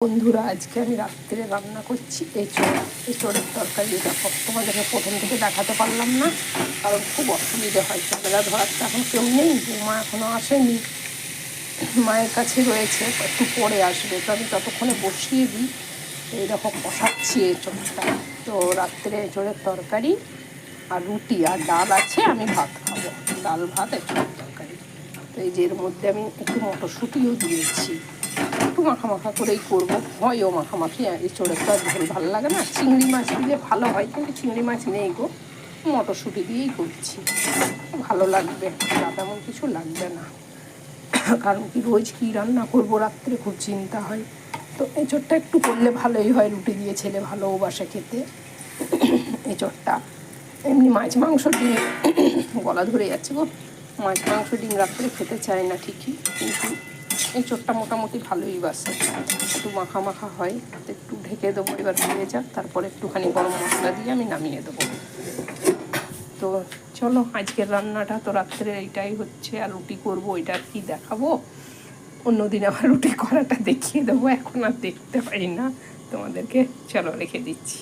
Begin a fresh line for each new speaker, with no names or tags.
বন্ধুরা, আজকে আমি রাত্রে রান্না করছি এঁচোড়ের তরকারি। এটা তোমাদেরকে প্রথম থেকে দেখাতে পারলাম না, কারণ খুব অসুবিধে হয়। ক্যামেরা ধরার তো এখন কেউ নেই, মা এখনও আসেনি, মায়ের কাছে রয়েছে, একটু পরে আসবে। তো আমি ততক্ষণে বসিয়ে দিই। এইরকম কষাচ্ছি এঁচোড়টা। তো রাত্রে এঁচোড়ের তরকারি আর রুটি আর ডাল আছে, আমি ভাত খাবো, ডাল ভাত এঁচোড়ের তরকারি। তো এই যে এর মধ্যে আমি একটু মটরশুঁটিও দিয়েছি, একটু মাখা করেই করবো। হয়ও মাখামাখি, এঁচোড়ের তো আর ঝোল ভালো লাগে না। চিংড়ি মাছ দিলে ভালো হয়, কিন্তু চিংড়ি মাছ নেই গো, মটরশুঁটি দিয়েই করছি, ভালো লাগবে। তেমন কিছু লাগবে না, কারণ কি রোজ কী রান্না করবো রাত্রে খুব চিন্তা হয়। তো এঁচোড়টা একটু করলে ভালোই হয়, রুটি দিয়ে ছেলে ভালোবাসে খেতে এঁচোড়টা। এমনি মাছ মাংস ডিম গলা ধরে যাচ্ছে গো, মাছ মাংস ডিম রাত্রে খেতে চায় না ঠিকই, কিন্তু এঁচোড়টা মোটামুটি ভালোই বাসে, একটু মাখা হয়। একটু ঢেকে দেবো, এবার হয়ে যাক, তারপরে একটুখানি গরম মশলা দিয়ে আমি নামিয়ে দেবো। তো চলো, আজকের রান্নাটা তো রাত্রে এইটাই হচ্ছে। আর রুটি করবো, ওইটা আর কি দেখাবো, অন্যদিন আবার রুটি করাটা দেখিয়ে দেবো, এখন আর দেখতে পারি না তোমাদেরকে। চলো, রেখে দিচ্ছি।